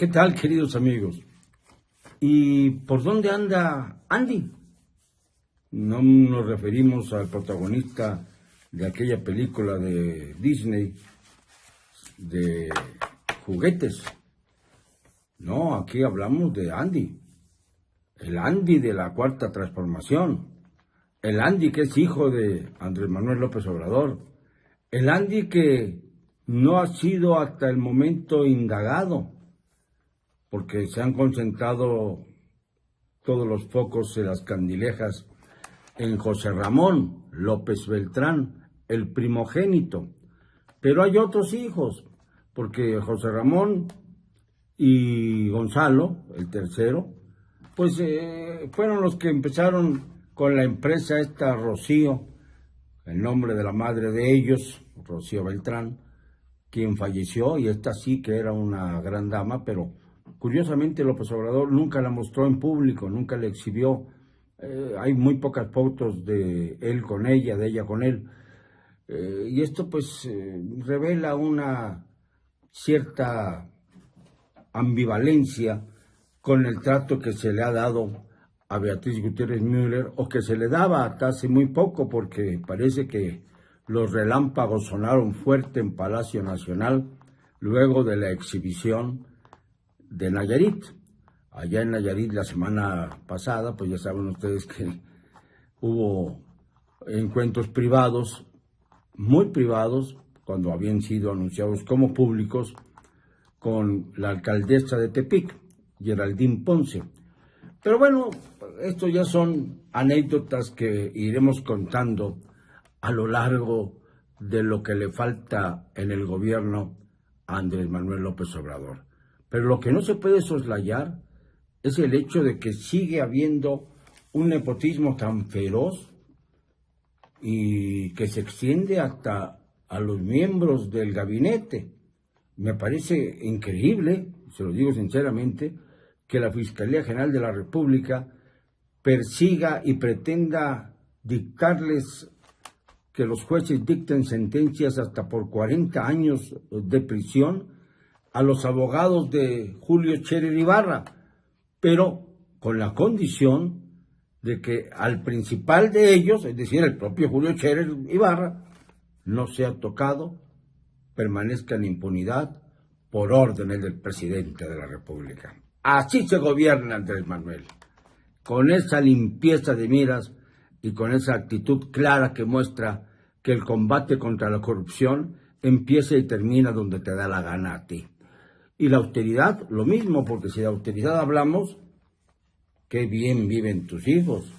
¿Qué tal, queridos amigos? ¿Y por dónde anda Andy? No nos referimos al protagonista de aquella película de Disney de juguetes. No, aquí hablamos de Andy. El Andy de la Cuarta Transformación. El Andy que es hijo de Andrés Manuel López Obrador. El Andy que no ha sido hasta el momento indagado, porque se han concentrado todos los focos y las candilejas en José Ramón López Beltrán, el primogénito. Pero hay otros hijos, porque José Ramón y Gonzalo, el tercero, pues fueron los que empezaron con la empresa esta Rocío, el nombre de la madre de ellos, Rocío Beltrán, quien falleció, y esta sí que era una gran dama, pero curiosamente López Obrador nunca la mostró en público, nunca la exhibió. Hay muy pocas fotos de él con ella, de ella con él. Y esto pues revela una cierta ambivalencia con el trato que se le ha dado a Beatriz Gutiérrez Müller, o que se le daba hasta hace muy poco, porque parece que los relámpagos sonaron fuerte en Palacio Nacional luego de la exhibición de Nayarit. Allá en Nayarit la semana pasada, pues ya saben ustedes que hubo encuentros privados, muy privados, cuando habían sido anunciados como públicos, con la alcaldesa de Tepic, Geraldine Ponce. Pero bueno, esto ya son anécdotas que iremos contando a lo largo de lo que le falta en el gobierno a Andrés Manuel López Obrador. Pero lo que no se puede soslayar es el hecho de que sigue habiendo un nepotismo tan feroz y que se extiende hasta a los miembros del gabinete. Me parece increíble, se lo digo sinceramente, que la Fiscalía General de la República persiga y pretenda dictarles, que los jueces dicten sentencias hasta por 40 años de prisión a los abogados de Julio Scherer Ibarra, pero con la condición de que al principal de ellos, es decir, el propio Julio Scherer Ibarra, no sea tocado, permanezca en impunidad por órdenes del presidente de la República. Así se gobierna Andrés Manuel, con esa limpieza de miras y con esa actitud clara que muestra que el combate contra la corrupción empieza y termina donde te da la gana a ti. Y la austeridad, lo mismo, porque si de austeridad hablamos, qué bien viven tus hijos.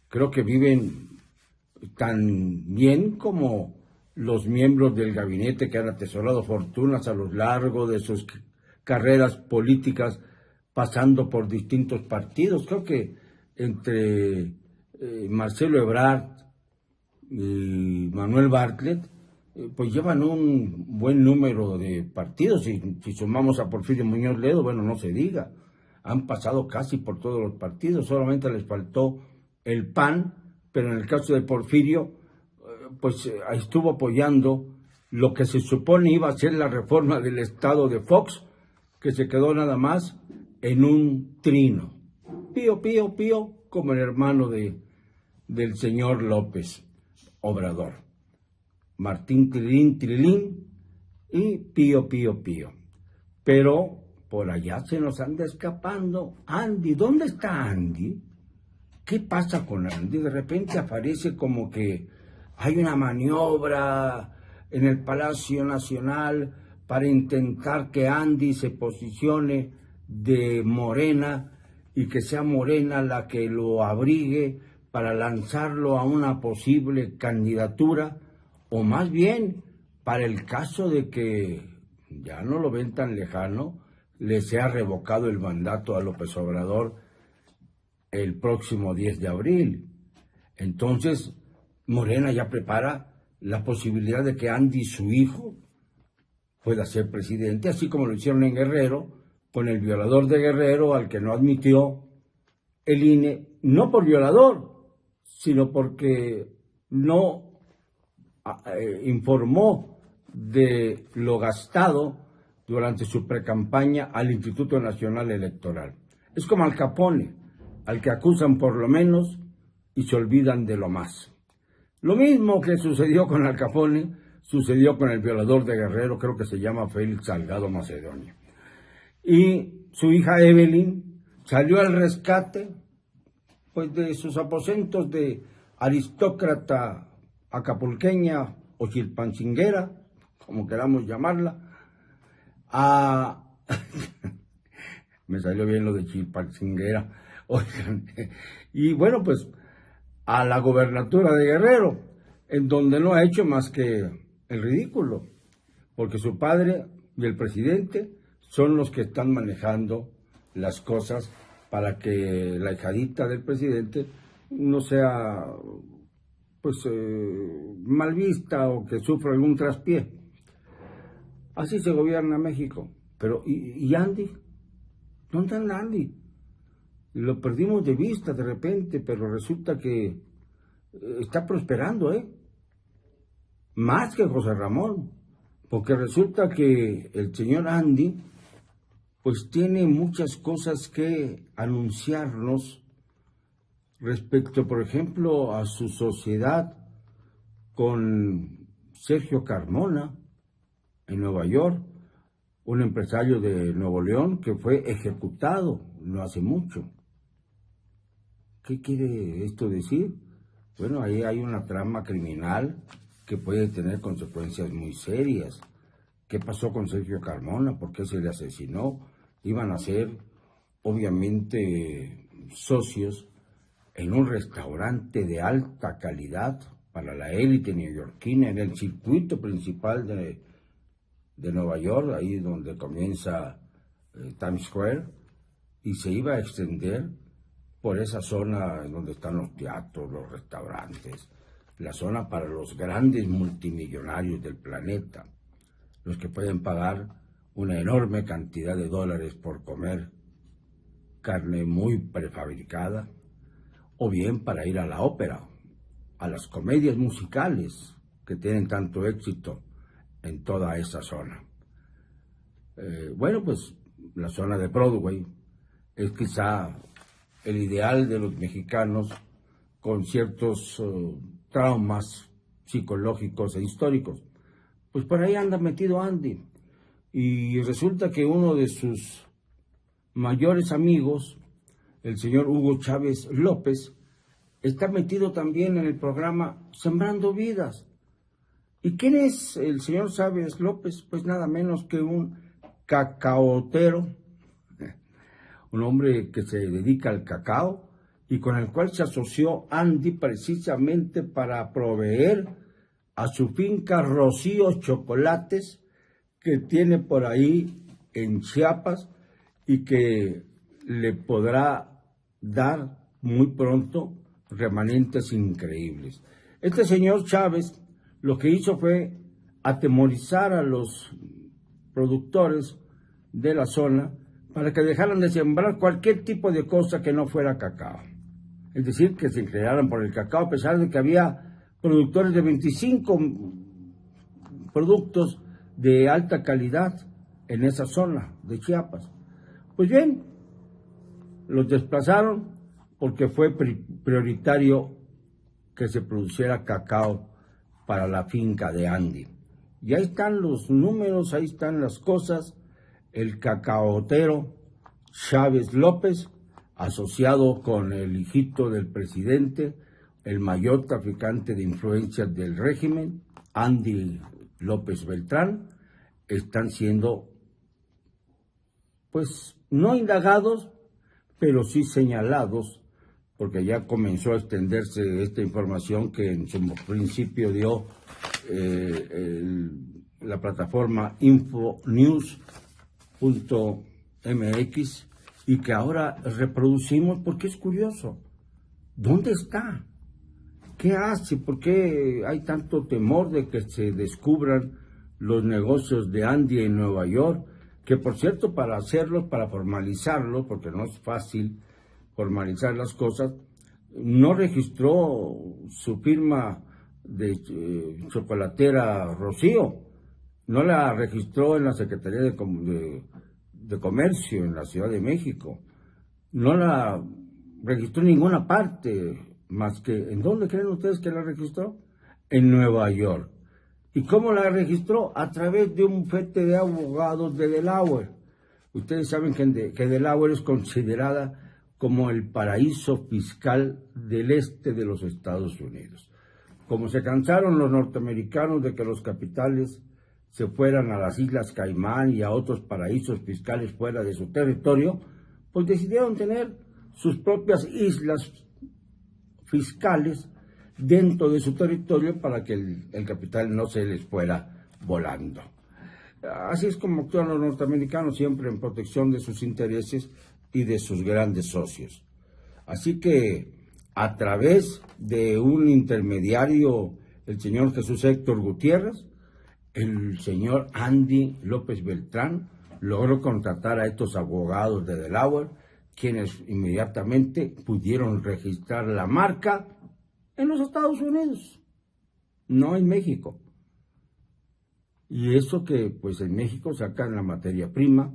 Creo que viven tan bien como los miembros del gabinete que han atesorado fortunas a lo largo de sus carreras políticas, pasando por distintos partidos. Creo que entre Marcelo Ebrard y Manuel Bartlett, pues llevan un buen número de partidos, y si sumamos a Porfirio Muñoz Ledo, bueno, no se diga, han pasado casi por todos los partidos, solamente les faltó el PAN, pero en el caso de Porfirio, pues estuvo apoyando lo que se supone iba a ser la reforma del estado de Fox, que se quedó nada más en un trino. Pío, pío, pío, como el hermano del señor López Obrador. Martín Tilín, Tilín y Pío, Pío, Pío. Pero por allá se nos anda escapando Andy. ¿Dónde está Andy? ¿Qué pasa con Andy? De repente aparece como que hay una maniobra en el Palacio Nacional para intentar que Andy se posicione de Morena y que sea Morena la que lo abrigue para lanzarlo a una posible candidatura, o más bien para el caso de que ya no lo ven tan lejano, le sea revocado el mandato a López Obrador el próximo 10 de abril. Entonces, Morena ya prepara la posibilidad de que Andy, su hijo, pueda ser presidente, así como lo hicieron en Guerrero, con el violador de Guerrero, al que no admitió el INE, no por violador, sino porque no informó de lo gastado durante su precampaña al Instituto Nacional Electoral. Es como Al Capone, al que acusan por lo menos y se olvidan de lo más. Lo mismo que sucedió con Al Capone, sucedió con el violador de Guerrero, creo que se llama Félix Salgado Macedonio. Y su hija Evelyn salió al rescate, pues, de sus aposentos de aristócrata acapulqueña o chilpancinguera, como queramos llamarla, me salió bien lo de chilpancinguera, oigan, y bueno, pues a la gobernatura de Guerrero, en donde no ha hecho más que el ridículo, porque su padre y el presidente son los que están manejando las cosas para que la hijadita del presidente no sea, pues, mal vista o que sufra algún traspié. Así se gobierna México. Pero, ¿y Andy? ¿Dónde está Andy? Lo perdimos de vista de repente, pero resulta que está prosperando, más que José Ramón, porque resulta que el señor Andy, pues, tiene muchas cosas que anunciarnos respecto, por ejemplo, a su sociedad con Sergio Carmona en Nueva York, un empresario de Nuevo León que fue ejecutado no hace mucho. ¿Qué quiere esto decir? Bueno, ahí hay una trama criminal que puede tener consecuencias muy serias. ¿Qué pasó con Sergio Carmona? ¿Por qué se le asesinó? Iban a ser, obviamente, socios en un restaurante de alta calidad para la élite neoyorquina, en el circuito principal de Nueva York, ahí donde comienza Times Square, y se iba a extender por esa zona donde están los teatros, los restaurantes, la zona para los grandes multimillonarios del planeta, los que pueden pagar una enorme cantidad de dólares por comer carne muy prefabricada, o bien para ir a la ópera, a las comedias musicales que tienen tanto éxito en toda esa zona. Bueno, pues la zona de Broadway es quizá el ideal de los mexicanos con ciertos traumas psicológicos e históricos. Pues por ahí anda metido Andy. Y resulta que uno de sus mayores amigos, el señor Hugo Chávez López, está metido también en el programa Sembrando Vidas. ¿Y quién es el señor Chávez López? Pues nada menos que un cacaotero, un hombre que se dedica al cacao y con el cual se asoció Andy precisamente para proveer a su finca Rocío Chocolates, que tiene por ahí en Chiapas y que le podrá dar muy pronto remanentes increíbles. Este señor Chávez lo que hizo fue atemorizar a los productores de la zona para que dejaran de sembrar cualquier tipo de cosa que no fuera cacao. Es decir, que se inclinaran por el cacao, a pesar de que había productores de 25 productos de alta calidad en esa zona de Chiapas. Pues bien, los desplazaron porque fue prioritario que se produciera cacao para la finca de Andy. Y ahí están los números, ahí están las cosas. El cacaotero Chávez López, asociado con el hijito del presidente, el mayor traficante de influencias del régimen, Andy López Beltrán, están siendo, pues, no indagados, pero sí señalados, porque ya comenzó a extenderse esta información que en su principio dio la plataforma infonews.mx y que ahora reproducimos porque es curioso. ¿Dónde está? ¿Qué hace? ¿Por qué hay tanto temor de que se descubran los negocios de Andy en Nueva York? Que, por cierto, para hacerlos, para formalizarlos, porque no es fácil formalizar las cosas, no registró su firma de chocolatera Rocío, no la registró en la Secretaría de Comercio en la Ciudad de México, no la registró en ninguna parte, más que, ¿en dónde creen ustedes que la registró? En Nueva York. ¿Y cómo la registró? A través de un bufete de abogados de Delaware. Ustedes saben que Delaware es considerada como el paraíso fiscal del este de los Estados Unidos. Como se cansaron los norteamericanos de que los capitales se fueran a las Islas Caimán y a otros paraísos fiscales fuera de su territorio, pues decidieron tener sus propias islas fiscales dentro de su territorio para que el capital no se les fuera volando. Así es como actúan los norteamericanos, siempre en protección de sus intereses y de sus grandes socios. Así que a través de un intermediario, el señor Jesús Héctor Gutiérrez, el señor Andy López Beltrán logró contratar a estos abogados de Delaware, quienes inmediatamente pudieron registrar la marca en los Estados Unidos, no en México. Y eso que, pues en México sacan la materia prima,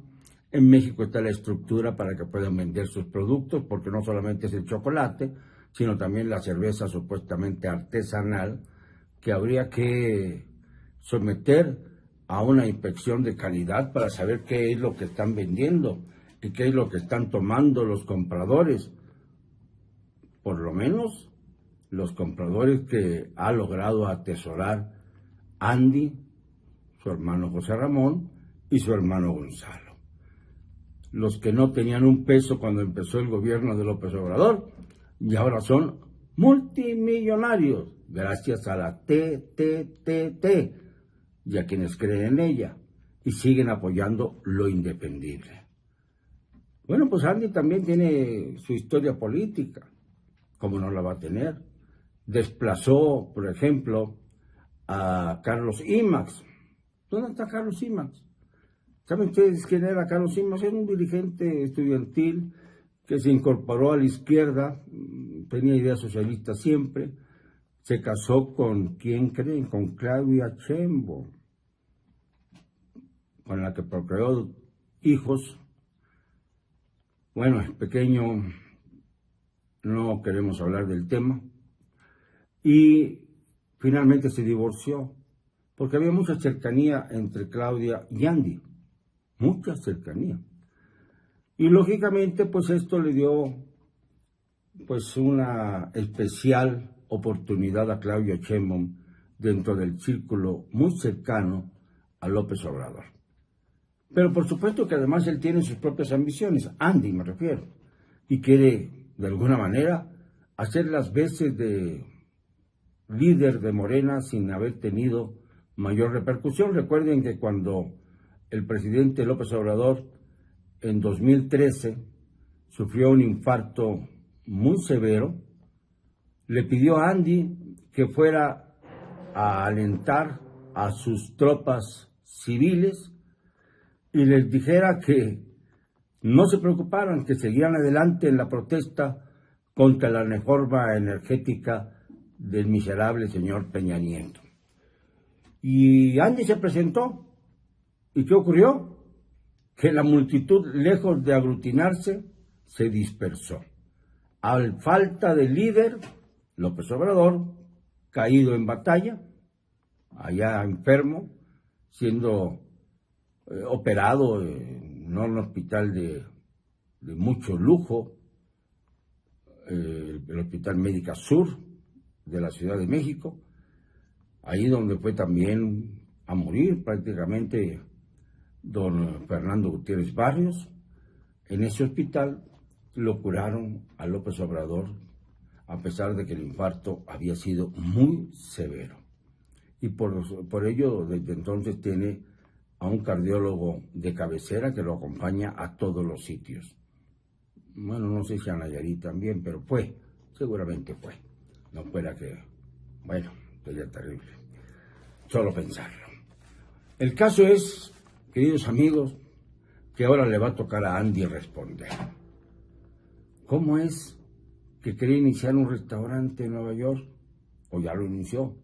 en México está la estructura para que puedan vender sus productos, porque no solamente es el chocolate, sino también la cerveza supuestamente artesanal, que habría que someter a una inspección de calidad para saber qué es lo que están vendiendo y qué es lo que están tomando los compradores. Por lo menos los compradores que ha logrado atesorar Andy, su hermano José Ramón y su hermano Gonzalo. Los que no tenían un peso cuando empezó el gobierno de López Obrador y ahora son multimillonarios gracias a la TTTT y a quienes creen en ella y siguen apoyando lo independible. Bueno, pues Andy también tiene su historia política, como no la va a tener. Desplazó, por ejemplo, a Carlos Imax. ¿Dónde está Carlos Imax? ¿Saben ustedes quién era Carlos Imax? Era un dirigente estudiantil que se incorporó a la izquierda, tenía ideas socialistas siempre, se casó con, ¿quién creen? Con Claudia Sheinbaum, con la que procreó hijos. Bueno, es pequeño, no queremos hablar del tema. Y finalmente se divorció, porque había mucha cercanía entre Claudia y Andy, mucha cercanía. Y lógicamente, pues esto le dio pues una especial oportunidad a Claudia Sheinbaum dentro del círculo muy cercano a López Obrador. Pero por supuesto que además él tiene sus propias ambiciones, Andy me refiero, y quiere de alguna manera hacer las veces de líder de Morena sin haber tenido mayor repercusión. Recuerden que cuando el presidente López Obrador en 2013 sufrió un infarto muy severo, le pidió a Andy que fuera a alentar a sus tropas civiles y les dijera que no se preocuparan, que siguieran adelante en la protesta contra la reforma energética del miserable señor Peña Nieto. Y Andy se presentó. ¿Y qué ocurrió? Que la multitud, lejos de aglutinarse, se dispersó. A falta de líder, López Obrador, caído en batalla, allá enfermo, siendo operado en un hospital de mucho lujo, el Hospital Médica Sur de la Ciudad de México, ahí donde fue también a morir prácticamente don Fernando Gutiérrez Barrios. En ese hospital lo curaron a López Obrador, a pesar de que el infarto había sido muy severo. Y por ello, desde entonces tiene a un cardiólogo de cabecera que lo acompaña a todos los sitios. Bueno, no sé si a Nayarit también, pero seguramente fue. No fuera que, bueno, sería terrible. Solo pensarlo. El caso es, queridos amigos, que ahora le va a tocar a Andy responder. ¿Cómo es que quería iniciar un restaurante en Nueva York? ¿O ya lo inició?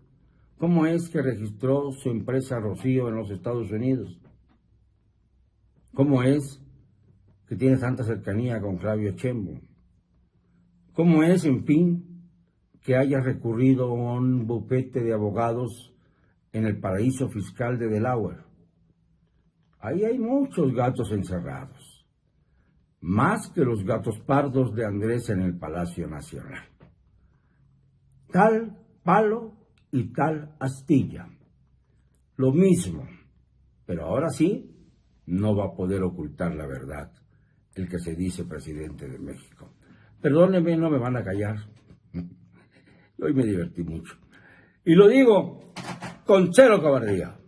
¿Cómo es que registró su empresa Rocío en los Estados Unidos? ¿Cómo es que tiene tanta cercanía con Claudio Sheinbaum? ¿Cómo es, en fin, que haya recurrido a un bufete de abogados en el paraíso fiscal de Delaware? Ahí hay muchos gatos encerrados, más que los gatos pardos de Andrés en el Palacio Nacional. Tal palo y tal astilla. Lo mismo, pero ahora sí no va a poder ocultar la verdad el que se dice presidente de México. Perdónenme, no me van a callar. Hoy me divertí mucho. Y lo digo con cero cobardía.